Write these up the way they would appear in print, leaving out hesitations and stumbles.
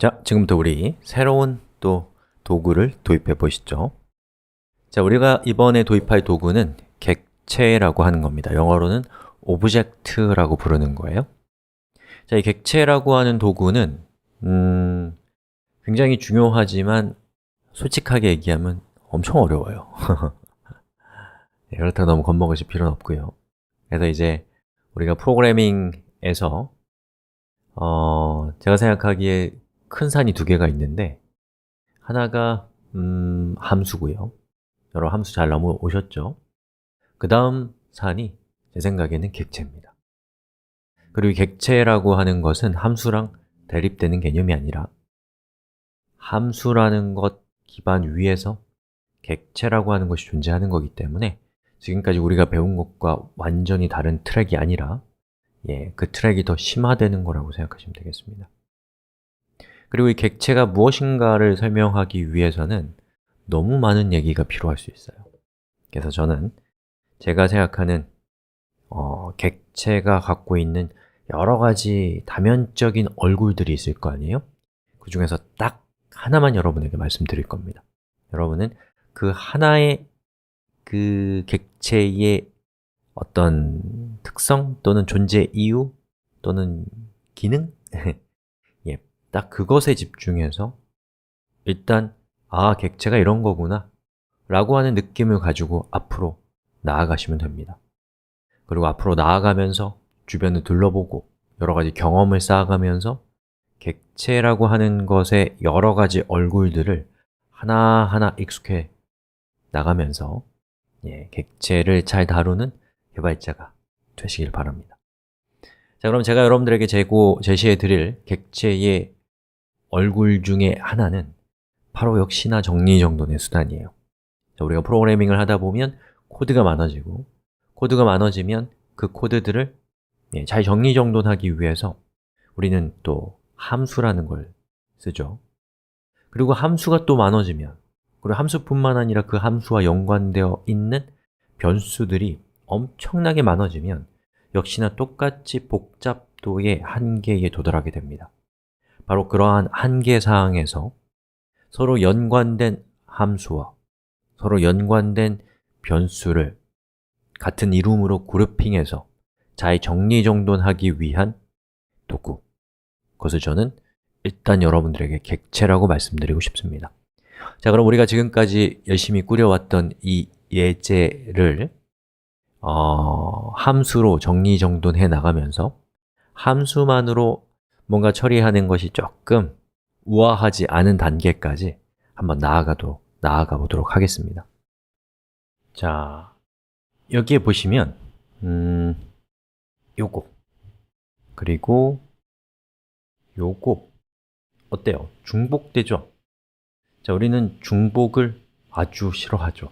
자, 지금부터 우리 새로운 또 도구를 도입해 보시죠. 자, 우리가 이번에 도입할 도구는 객체라고 하는 겁니다. 영어로는 object라고 부르는 거예요. 자, 이 객체라고 하는 도구는 굉장히 중요하지만 솔직하게 얘기하면 엄청 어려워요. 네, 그렇다고 너무 겁먹으실 필요는 없고요. 그래서 이제 우리가 프로그래밍에서 제가 생각하기에 큰 산이 두 개가 있는데 하나가 함수고요. 여러 함수 잘 넘어오셨죠? 그 다음 산이 제 생각에는 객체입니다. 그리고 이 객체라고 하는 것은 함수랑 대립되는 개념이 아니라 함수라는 것 기반 위에서 객체라고 하는 것이 존재하는 거기 때문에 지금까지 우리가 배운 것과 완전히 다른 트랙이 아니라 그 트랙이 더 심화되는 거라고 생각하시면 되겠습니다. 그리고 이 객체가 무엇인가를 설명하기 위해서는 너무 많은 얘기가 필요할 수 있어요. 그래서 저는 제가 생각하는 객체가 갖고 있는 여러 가지 다면적인 얼굴들이 있을 거 아니에요? 그 중에서 딱 하나만 여러분에게 말씀드릴 겁니다. 여러분은 그 하나의 그 객체의 어떤 특성 또는 존재 이유 또는 기능? 딱 그것에 집중해서 일단 객체가 이런 거구나 라고 하는 느낌을 가지고 앞으로 나아가시면 됩니다. 그리고 앞으로 나아가면서 주변을 둘러보고 여러 가지 경험을 쌓아가면서 객체라고 하는 것의 여러 가지 얼굴들을 하나하나 익숙해 나가면서 객체를 잘 다루는 개발자가 되시길 바랍니다. 자, 그럼 제가 여러분들에게 제시해 드릴 객체의 얼굴 중에 하나는 바로 역시나 정리정돈의 수단이에요. 자, 우리가 프로그래밍을 하다 보면 코드가 많아지고 코드가 많아지면 그 코드들을 잘 정리정돈하기 위해서 우리는 또 함수라는 걸 쓰죠. 그리고 함수가 또 많아지면 그리고 함수뿐만 아니라 그 함수와 연관되어 있는 변수들이 엄청나게 많아지면 역시나 똑같이 복잡도의 한계에 도달하게 됩니다. 바로 그러한 한계 사항에서 서로 연관된 함수와 서로 연관된 변수를 같은 이름으로 그룹핑해서 잘 정리정돈하기 위한 도구, 그것을 저는 일단 여러분들에게 객체라고 말씀드리고 싶습니다. 자, 그럼 우리가 지금까지 열심히 꾸려왔던 이 예제를 함수로 정리정돈해 나가면서 함수만으로 뭔가 처리하는 것이 조금 우아하지 않은 단계까지 한번 나아가 보도록 하겠습니다. 자, 여기에 보시면 요거 그리고 요거 어때요? 중복되죠? 자, 우리는 중복을 아주 싫어하죠.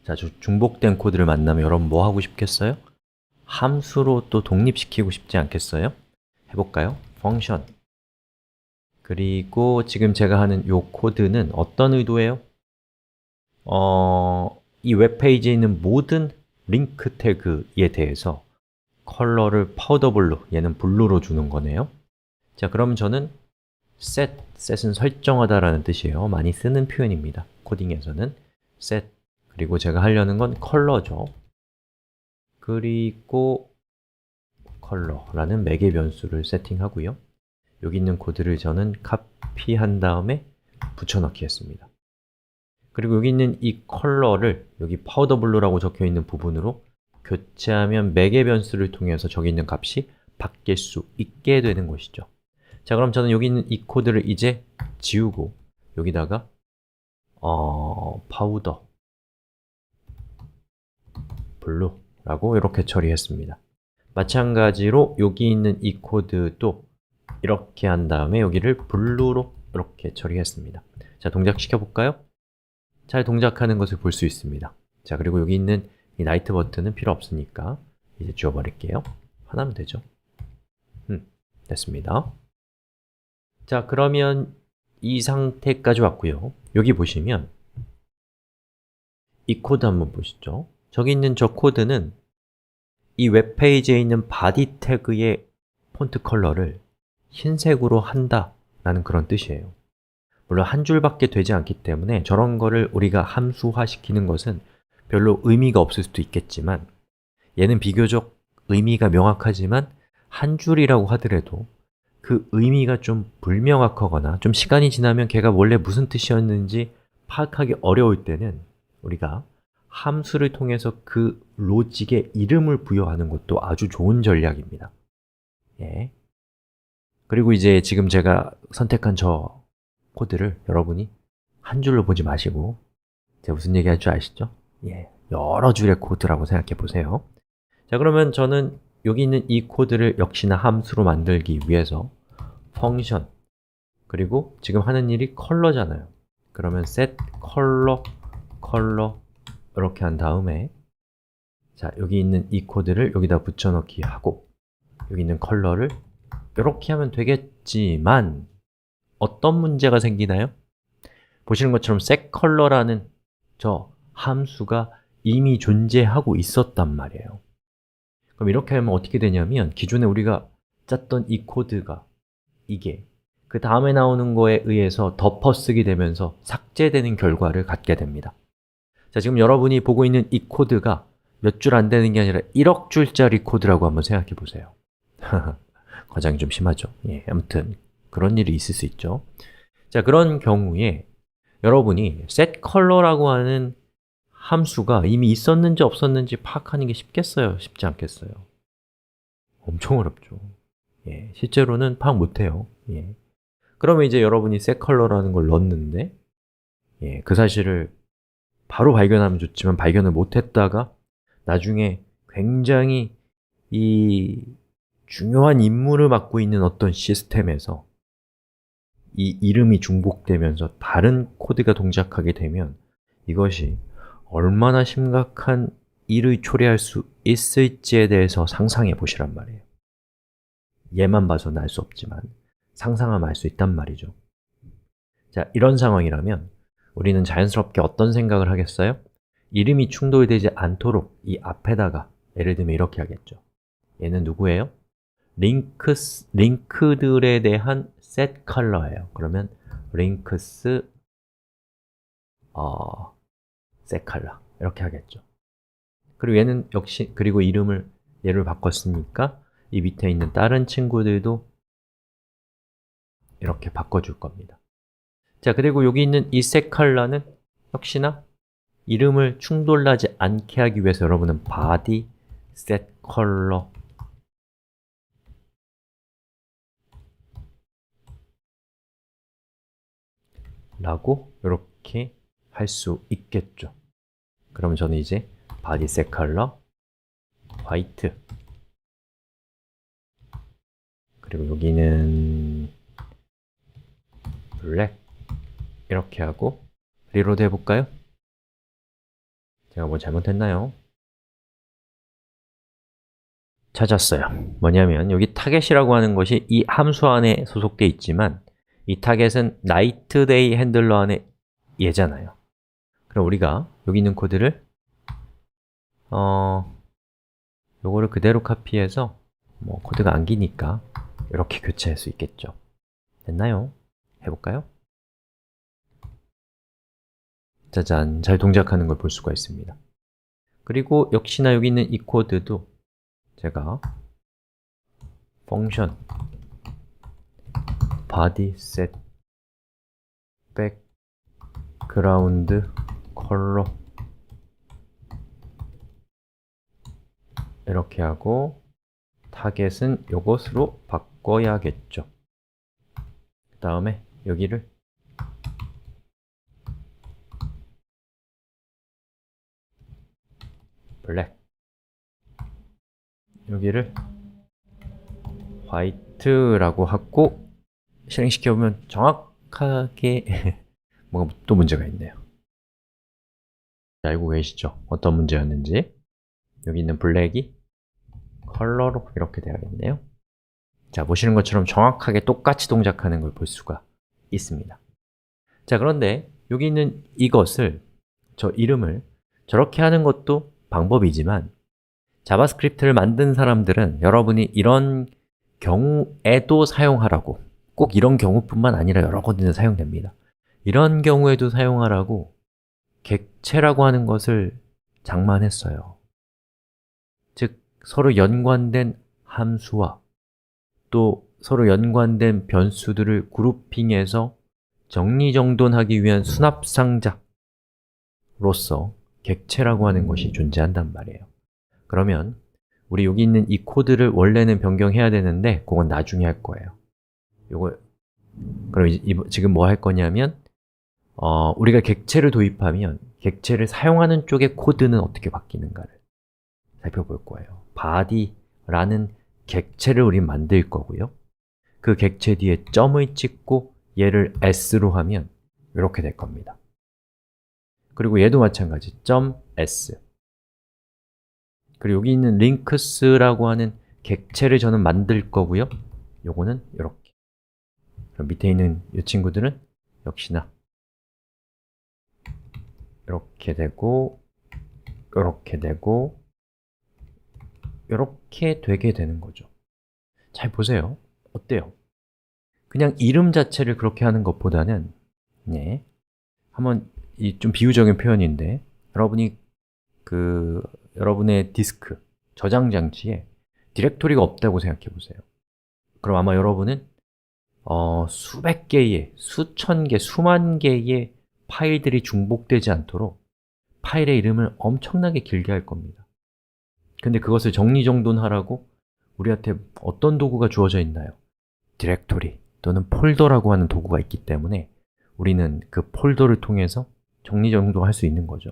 자, 중복된 코드를 만나면 여러분 뭐 하고 싶겠어요? 함수로 또 독립시키고 싶지 않겠어요? 해볼까요? 펑션 그리고 지금 제가 하는 요 코드는 어떤 의도예요? 이 웹페이지에 있는 모든 링크 태그에 대해서 컬러를 파우더 블루, 얘는 블루로 주는 거네요. 자, 그럼 저는 set은 설정하다 라는 뜻이에요. 많이 쓰는 표현입니다. 코딩에서는 set, 그리고 제가 하려는 건 컬러죠. 그리고 컬러라는 매개 변수를 세팅하고요. 여기 있는 코드를 저는 카피한 다음에 붙여넣기 했습니다. 그리고 여기 있는 이 컬러를 여기 파우더 블루라고 적혀 있는 부분으로 교체하면 매개 변수를 통해서 저기 있는 값이 바뀔 수 있게 되는 것이죠. 자, 그럼 저는 여기 있는 이 코드를 이제 지우고 여기다가 파우더 블루라고 이렇게 처리했습니다. 마찬가지로 여기 있는 이 코드도 이렇게 한 다음에 여기를 블루로 이렇게 처리했습니다. 자, 동작시켜 볼까요? 잘 동작하는 것을 볼 수 있습니다. 자, 그리고 여기 있는 이 라이트 버튼은 필요 없으니까 이제 지워버릴게요. 하나면 되죠. 됐습니다. 자, 그러면 이 상태까지 왔고요. 여기 보시면 이 코드 한번 보시죠. 저기 있는 저 코드는 이 웹페이지에 있는 바디 태그의 폰트 컬러를 흰색으로 한다 라는 그런 뜻이에요. 물론 한 줄밖에 되지 않기 때문에 저런 거를 우리가 함수화시키는 것은 별로 의미가 없을 수도 있겠지만 얘는 비교적 의미가 명확하지만 한 줄이라고 하더라도 그 의미가 좀 불명확하거나 좀 시간이 지나면 걔가 원래 무슨 뜻이었는지 파악하기 어려울 때는 우리가 함수를 통해서 그 로직에 이름을 부여하는 것도 아주 좋은 전략입니다. 예. 그리고 이제 지금 제가 선택한 저 코드를 여러분이 한 줄로 보지 마시고 제가 무슨 얘기 할 줄 아시죠? 예, 여러 줄의 코드라고 생각해 보세요. 자, 그러면 저는 여기 있는 이 코드를 역시나 함수로 만들기 위해서 펑션 그리고 지금 하는 일이 컬러잖아요. 그러면 set color 이렇게 한 다음에 자, 여기 있는 이 코드를 여기다 붙여넣기 하고 여기 있는 컬러를 이렇게 하면 되겠지만 어떤 문제가 생기나요? 보시는 것처럼 setColor라는 저 함수가 이미 존재하고 있었단 말이에요. 그럼 이렇게 하면 어떻게 되냐면 기존에 우리가 짰던 이 코드가 이게 그 다음에 나오는 거에 의해서 덮어쓰기 되면서 삭제되는 결과를 갖게 됩니다. 자, 지금 여러분이 보고 있는 이 코드가 몇 줄 안 되는 게 아니라 1억 줄짜리 코드라고 한번 생각해 보세요. 과장이 좀 심하죠? 예, 아무튼 그런 일이 있을 수 있죠. 자, 그런 경우에 여러분이 setColor라고 하는 함수가 이미 있었는지 없었는지 파악하는 게 쉽겠어요? 쉽지 않겠어요? 엄청 어렵죠. 예, 실제로는 파악 못해요. 예. 그러면 이제 여러분이 setColor라는 걸 넣었는데 예, 그 사실을 바로 발견하면 좋지만 발견을 못했다가 나중에 굉장히 이 중요한 임무를 맡고 있는 어떤 시스템에서 이 이름이 중복되면서 다른 코드가 동작하게 되면 이것이 얼마나 심각한 일을 초래할 수 있을지에 대해서 상상해 보시란 말이에요. 얘만 봐서는 알 수 없지만 상상하면 알 수 있단 말이죠. 자, 이런 상황이라면 우리는 자연스럽게 어떤 생각을 하겠어요? 이름이 충돌되지 않도록 이 앞에다가 예를 들면 이렇게 하겠죠. 얘는 누구예요? 링크들에 대한 set color예요. 그러면 links set color 이렇게 하겠죠. 그리고 얘는 역시 그리고 얘를 바꿨으니까 이 밑에 있는 다른 친구들도 이렇게 바꿔줄 겁니다. 자, 그리고 여기 있는 이 set color는 역시나 이름을 충돌나지 않게 하기 위해서 여러분은 body set color 라고 이렇게 할 수 있겠죠. 그러면 저는 이제 body set color white 그리고 여기는 black 이렇게 하고 리로드 해볼까요? 제가 뭐 잘못했나요? 찾았어요. 뭐냐면 여기 타겟이라고 하는 것이 이 함수 안에 소속되어 있지만 이 타겟은 night day 핸들러 안에 얘잖아요. 그럼 우리가 여기 있는 코드를 요거를 그대로 카피해서 뭐 코드가 안 기니까 이렇게 교체할 수 있겠죠. 됐나요? 해볼까요? 짜잔, 잘 동작하는 걸 볼 수가 있습니다. 그리고 역시나 여기 있는 이 코드도 제가 펑션 body set background color 이렇게 하고 타겟은 요것으로 바꿔야겠죠. 그 다음에 여기를 black 여기를 화이트라고 하고 실행시켜보면 정확하게 뭔가 또 문제가 있네요. 알고 계시죠? 어떤 문제였는지. 여기 있는 블랙이 컬러로 이렇게 돼야겠네요. 자, 보시는 것처럼 정확하게 똑같이 동작하는 걸 볼 수가 있습니다. 자, 그런데 여기 있는 이것을, 저 이름을 저렇게 하는 것도 방법이지만 자바스크립트를 만든 사람들은 여러분이 이런 경우에도 사용하라고 꼭 이런 경우뿐만 아니라 여러 군데 사용됩니다. 이런 경우에도 사용하라고 객체라고 하는 것을 장만했어요. 즉, 서로 연관된 함수와 또 서로 연관된 변수들을 그룹핑해서 정리정돈하기 위한 수납상자로서 객체라고 하는 것이 존재한단 말이에요. 그러면 우리 여기 있는 이 코드를 원래는 변경해야 되는데 그건 나중에 할 거예요. 그럼 지금 뭐 할 거냐면 우리가 객체를 도입하면 객체를 사용하는 쪽의 코드는 어떻게 바뀌는가를 살펴볼 거예요. body라는 객체를 우리 만들 거고요. 그 객체 뒤에 점을 찍고 얘를 s로 하면 이렇게 될 겁니다. 그리고 얘도 마찬가지, .s. 그리고 여기 있는 links라고 하는 객체를 저는 만들 거고요. 요거는 이렇게. 그럼 밑에 있는 이 친구들은 역시나 이렇게 되고, 이렇게 되고, 이렇게 되게 되는 거죠. 잘 보세요. 어때요? 그냥 이름 자체를 그렇게 하는 것보다는 한번 좀 비유적인 표현인데 여러분이 여러분의 디스크, 저장 장치에 디렉토리가 없다고 생각해 보세요. 그럼 아마 여러분은 수백 개의, 수천 개, 수만 개의 파일들이 중복되지 않도록 파일의 이름을 엄청나게 길게 할 겁니다. 근데 그것을 정리정돈하라고 우리한테 어떤 도구가 주어져 있나요? 디렉토리 또는 폴더라고 하는 도구가 있기 때문에 우리는 그 폴더를 통해서 정리정돈할 수 있는 거죠.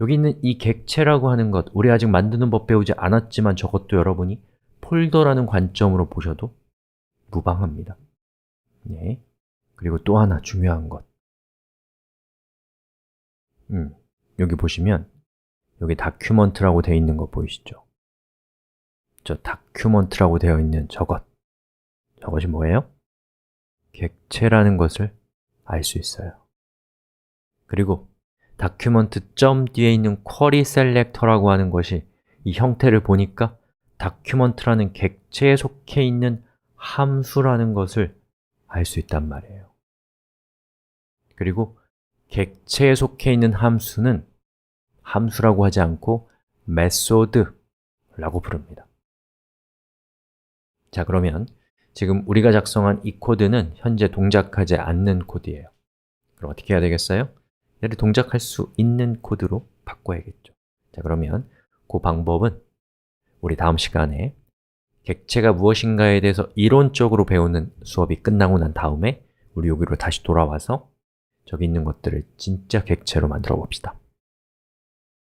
여기 있는 이 객체라고 하는 것, 우리 아직 만드는 법 배우지 않았지만 저것도 여러분이 폴더라는 관점으로 보셔도 무방합니다. 그리고 또 하나 중요한 것, 여기 보시면 여기 다큐먼트라고 되어 있는 거 보이시죠? 저 다큐먼트라고 되어 있는 저것이 뭐예요? 객체라는 것을 알 수 있어요. 그리고 다큐먼트 점 뒤에 있는 쿼리 셀렉터라고 하는 것이 이 형태를 보니까 다큐먼트라는 객체에 속해 있는 함수라는 것을 알 수 있단 말이에요. 그리고 객체에 속해 있는 함수는 함수라고 하지 않고 method라고 부릅니다. 자, 그러면 지금 우리가 작성한 이 코드는 현재 동작하지 않는 코드예요. 그럼 어떻게 해야 되겠어요? 얘를 동작할 수 있는 코드로 바꿔야겠죠. 자, 그러면 그 방법은 우리 다음 시간에 객체가 무엇인가에 대해서 이론적으로 배우는 수업이 끝나고 난 다음에 우리 여기로 다시 돌아와서 저기 있는 것들을 진짜 객체로 만들어 봅시다.